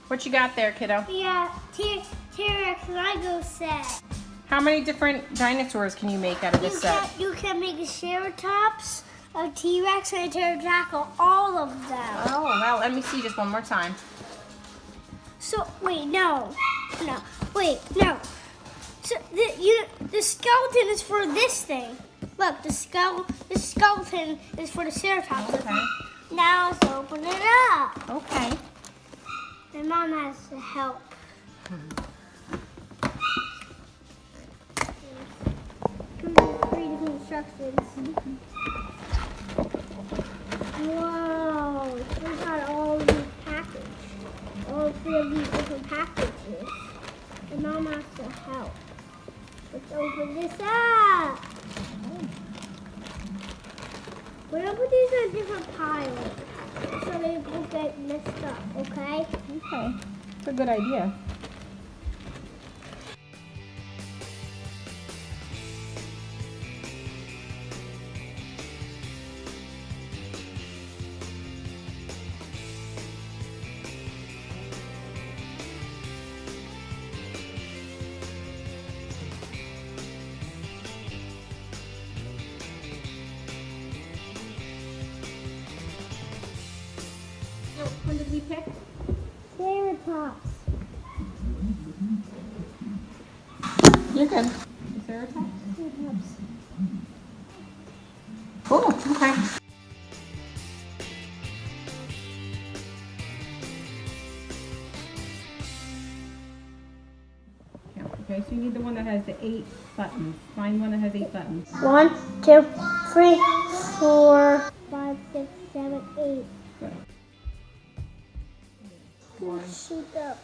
What you got there, kiddo? Yeah, T-Rex Lego set. How many different dinosaurs can you make out of this set? You can make a triceratops, a T-Rex, and a pterodactyl, all of them. Oh, well, let me see just one more time. So, wait, no. So, the skeleton is for this thing. Look, the skeleton is for the triceratops. Okay. Now let's open it up. Okay. My mom has to help. Three different instructions. Whoa, we got all these packages. All three of these different packages. And Mom has to help. Let's open this up. We're gonna put these in a different pile so they won't get messed up, okay? Okay. That's a good idea. What did we pick? Triceratops. You're good. Triceratops? Cool, okay. Okay, so you need the one that has the 8 buttons. Find one that has 8 buttons. 1, 2, 3, 4, 5, 6, 7, 8. Good. Shoot up.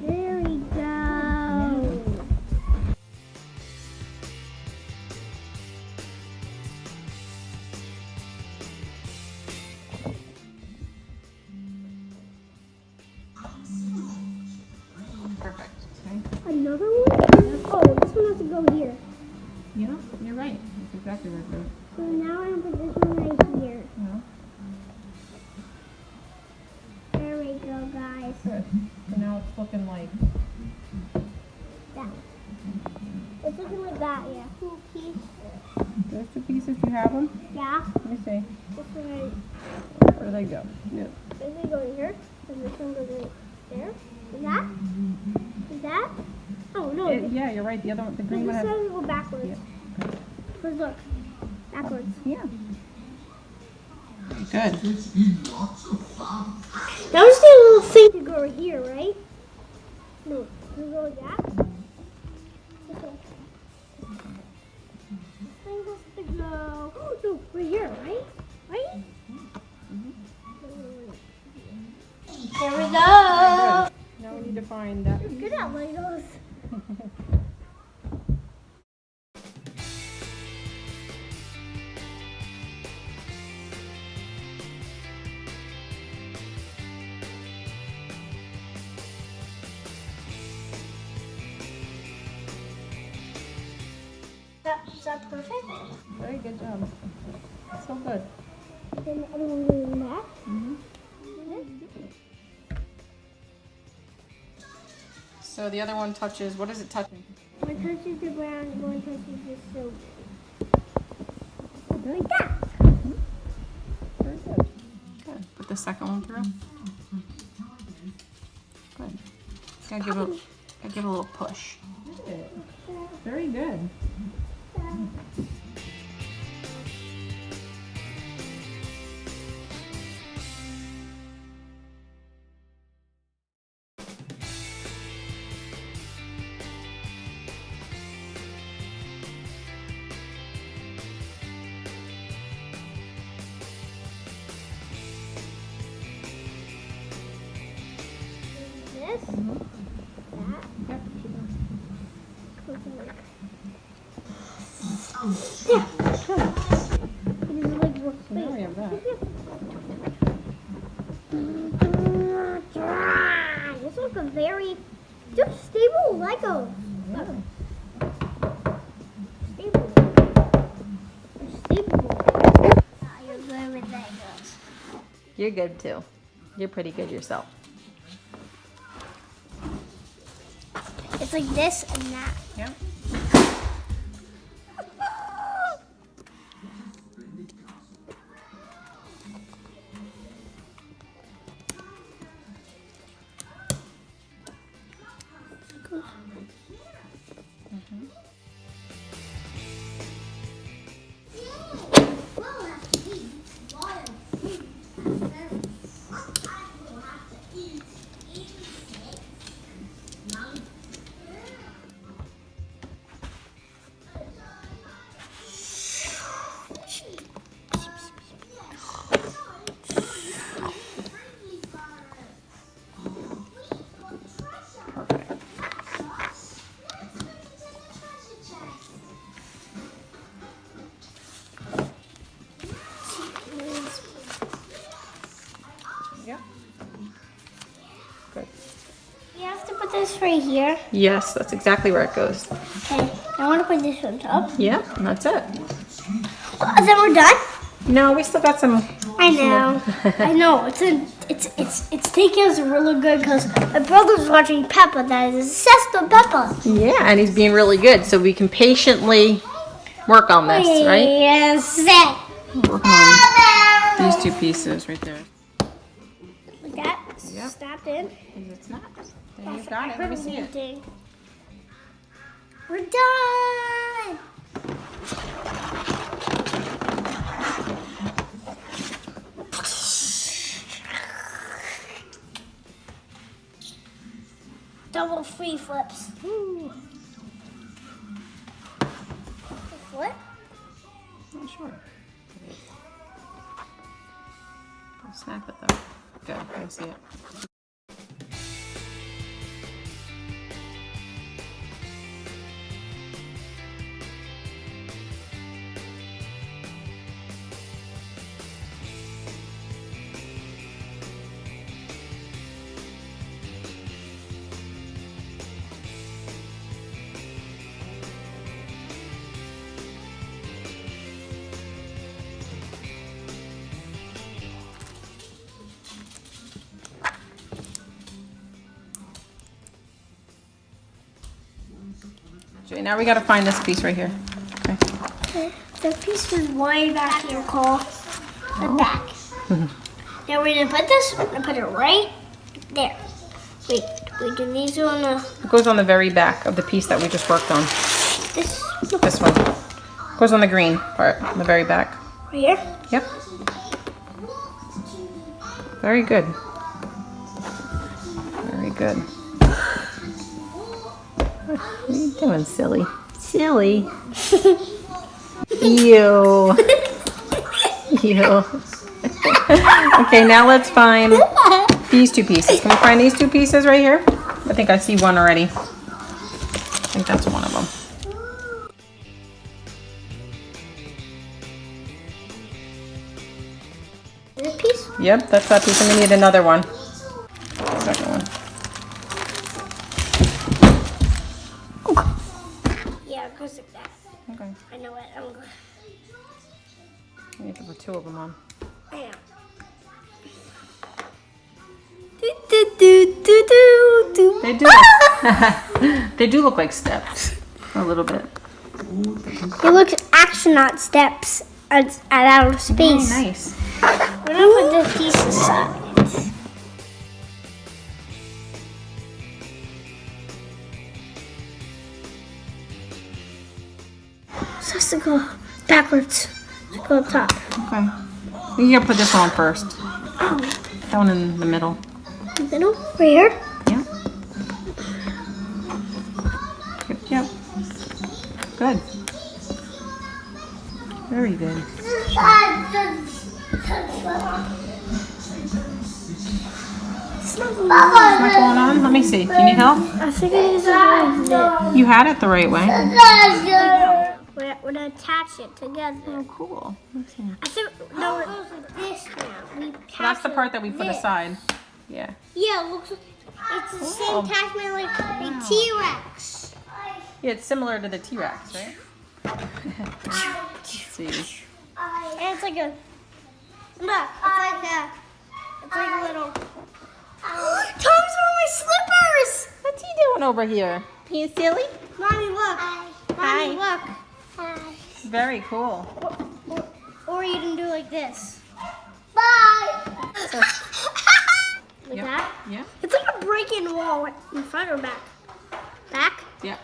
There we go. Perfect. Okay. Another one? Oh, this one has to go here. Yeah, you're right. That's exactly where it goes. So now I'm going to put this one right here. Yeah. There we go, guys. Good. So now it's looking like That. It's looking like that, yeah. 2 pieces. those 2 pieces. You have them? Yeah. Let me see. This one right. Where do they go? Yeah. This one goes here. And this one goes right there. Is that? Is that? Oh, no. Yeah, you're right. The other one, the green one This has. one will go backwards. Yeah. Let's look. Backwards. Yeah. Good. That was the little thing to go right here, right? No. You go like that? Okay. This thing has to go. Oh, no, right here, right? Right? Here we go. Now we need to find that. You're good at Legos. Is that perfect? Very good job. So good. Then the other one goes in that. Mm-hmm. So the other one touches, what is it touching? One touches the ground, one touches the silver. Good. Like that. Very good. Good. Put the second one through. Good. Gotta give a little push. Good. Very good. This. Mm-hmm. That. Yep. Yeah. It is like works. So now we have that. very, they're stable Legos. Really? Stable. They're stable. You're good with Legos. You're good too. You're pretty good yourself. It's like this and that. Yeah. Yeah. Good. You have to put this right here. Yes, that's exactly where it goes. Okay. I want to put this on top. Yeah, and that's it. Is that we're done? No, we still got some. I know. I know. It's taking us really good because my brother's watching Peppa that is obsessed with Peppa. Yeah, and he's being really good, so we can patiently work on this, right? Yes. Work on these two pieces right there. Like that. Yep. Snapped in. And it's not. Then you've got it. Let me see it. We're done. Double free flips. Ooh. Flip? Not sure. I'll snap it though. Good. I can see it. Okay, now we gotta find this piece right here. Okay. Okay. The piece was way back here, Cole. The back. Now we're gonna put this. We're gonna put it right there. Wait, do these on the? It goes on the very back of the piece that we just worked on. This. This one. It goes on the green part, on the very back. Right here. Yep. Very good. Very good. What are you doing, silly? Silly. Ew. Ew. Okay, now let's find these two pieces. Can we find these two pieces right here? I think I see one already. I think that's one of them. This piece. Yep, that's that piece. And we need another one. Second one. Yeah, it goes like that. Okay. I know it. I'm good. We need to put two of them on. I know. They do. They do look like steps. A little bit. It looks astronaut steps at outer space. Very nice. We're gonna put this piece aside. So it has to go backwards. To go up top. Okay. You gotta put this one first. Oh, That one in the middle. the middle? Right here? Yeah. Yep. Good. Very good. What's going on? Let me see. Do you need help? I think it is like this. You had it the right way. We're gonna attach it together. Oh, cool. Let's see. I think no, it goes like this now. We That's the part that we put this. aside. Yeah. Yeah, it looks It's the Oh. same attachment like a T-Rex. Yeah, it's similar to the T-Rex, right? Let's see. And it's like a look. It's like a little. Tom's on my slippers. What's he doing over here? Being silly? Mommy, look. Mommy, look. Very cool. Or you can do like this. Bye. So, Like yep. that? Yeah. It's like a break-in wall in front or back? Back? Yeah.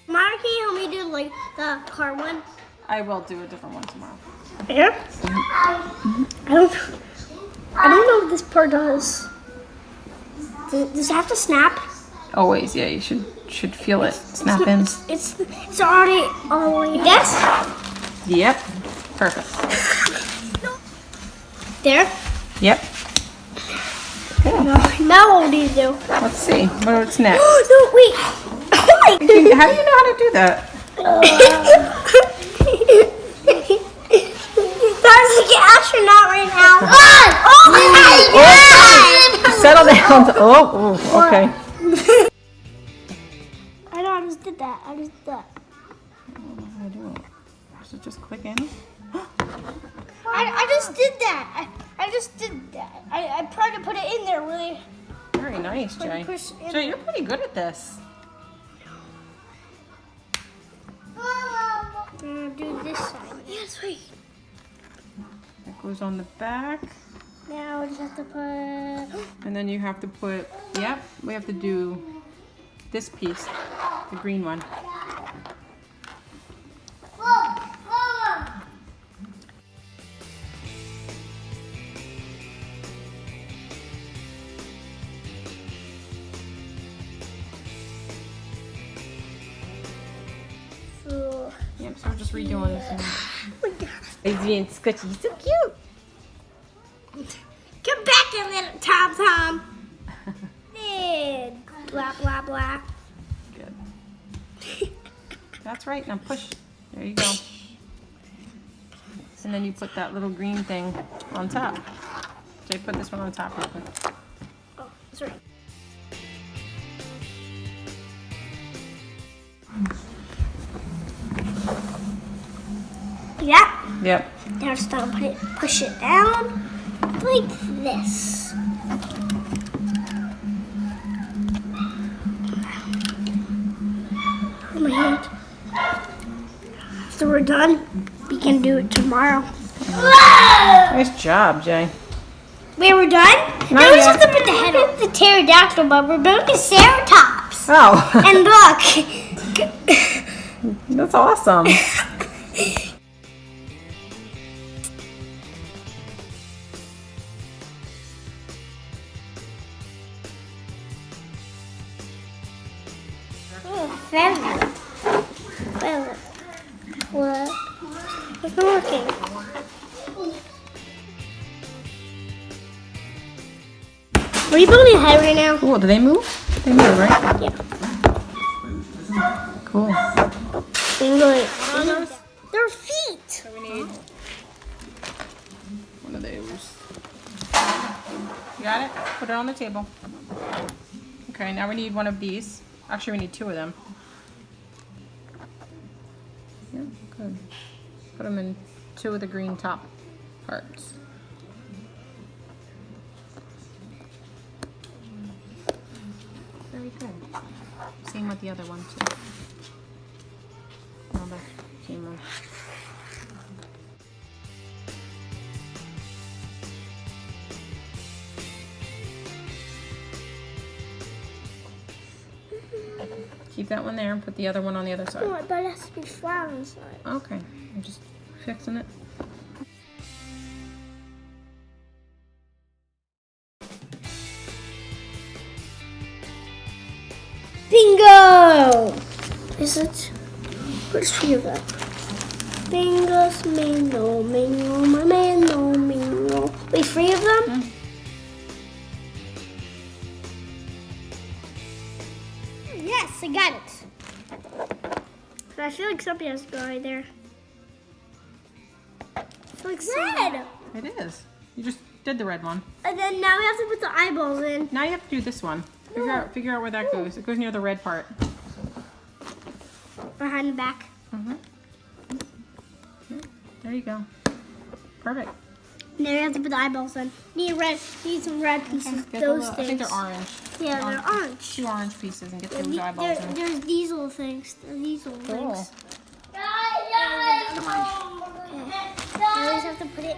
Mara, can you help me do like the car one? I will do a different one tomorrow. Here? I don't know what this part does. Does it have to snap? Always, yeah. You should feel it. Snap in. It's already all the way. Yes? Yep. Perfect. There? Yep. Now what do you do? Let's see. What's next? No, wait. How do you know how to do that? That's like an astronaut right now. Oh my God! Settle down. Oh, okay. I know, I just did that. I don't know how to do it. Should just click in. I just did that. I just did that. I tried to put it in there really. Very nice, Jay. Push in. Jay, you're pretty good at this. I'm gonna do this side. Yes, wait. That goes on the back. Now I just have to put. And then you have to put, yep, we have to do this piece, the green one. So, Yep, so we're just redoing this one. oh my God. He's being scutchy, so cute. Come back a little Tom. And blah blah blah. Good. That's right, now push. There you go. And then you put that little green thing on top. Jay, put this one on top real quick. Oh, that's right. Yeah. Yep. Now just gonna push it down like this. Oh my hand. So we're done. We can do it tomorrow. Nice job, Jay. Wait, we're done? Not Now we just yet. have to put the head on the pterodactyl, but we're building triceratops. Oh, And look. that's awesome. Feather. Feather. What? It's not working. Are you building a head right now? Cool, do they move? They move, right? Yeah. Cool. Their feet. So we need one of those. You got it? Put it on the table. Okay, now we need one of these. Actually, we need two of them. Yeah, good. Put them in two of the green top parts. Very good. Same with the other one too. Oh, that's the same one. Keep that one there and put the other one on the other side. Oh, but it has to be flat inside. Okay, I'm just fixing it. Bingo! Is it? Where's three of them? Bingos, mingo, mingo, my mingo, mingo. Wait, three of them? Mm. Yes, I got it. But I feel like something has to go right there. I feel like red. It is. You just did the red one. And then now we have to put the eyeballs in. Now you have to do this one. Figure out where that goes. It goes near the red part. Behind the back. There you go. Perfect. Now you have to put the eyeballs in. Need some red pieces. Get Those I things. think they're orange. Yeah, they're orange. 2 orange pieces and get those eyeballs in. There's these little things. These little Cool. things. And the other one. Okay. Now we just have to put it in.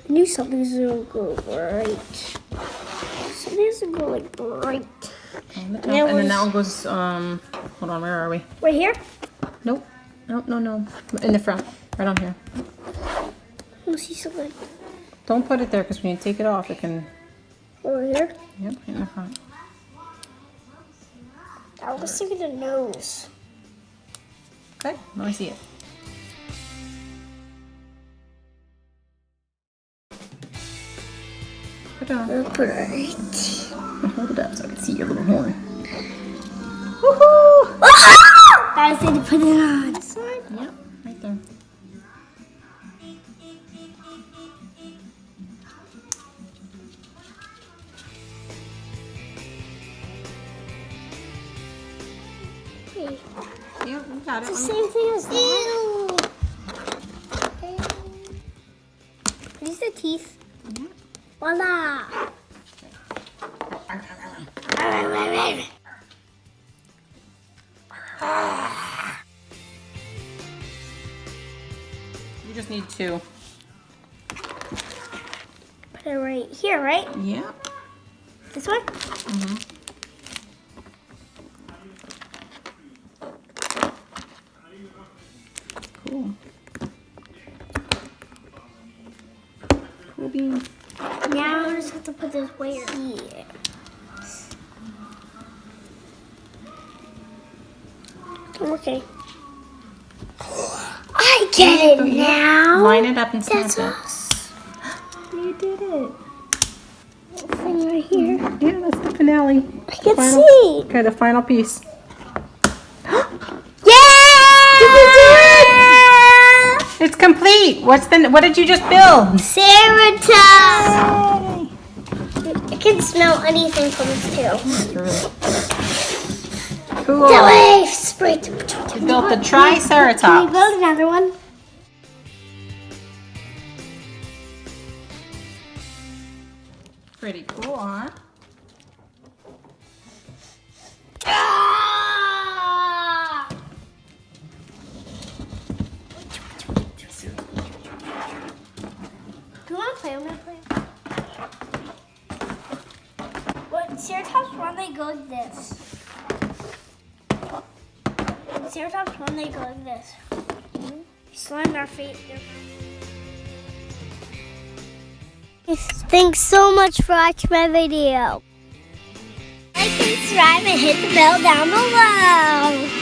I knew something's gonna go right. Something's gonna go like right. On the top. And then that one goes, hold on, where are we? Right here? Nope. No. In the front. Right on here. Let me see something. Don't put it there because when you take it off, it can... Over here? Yep, in the front. I was thinking the nose. Okay, let me see it. Put it on. I'll put it right. Hold it up so I can see your little horn. Woohoo! I said to put it on. This one? Yep, right there. Hey, Yep, you got it. it's the same thing as that. These are the teeth. Voila! You just need 2. Put it right here, right? Yep. This one? Cool. Cool bean. Now I just have to put this where? Here. Okay. I get it now. Line it up and snap That's it. us. You did it. Thing right here. Yeah, that's the finale. I can see. Okay, the final piece. It's complete. What did you just build? Triceratops. I can smell anything from this too. Cool. Spray. You built the Can we triceratops. build another one? Pretty cool, huh? Do you want to play? I'm going to play. What? Triceratops, when they go like this. Triceratops, when they go like this. Slam their feet. Thanks so much for watching my video. Like and subscribe and hit the bell down below.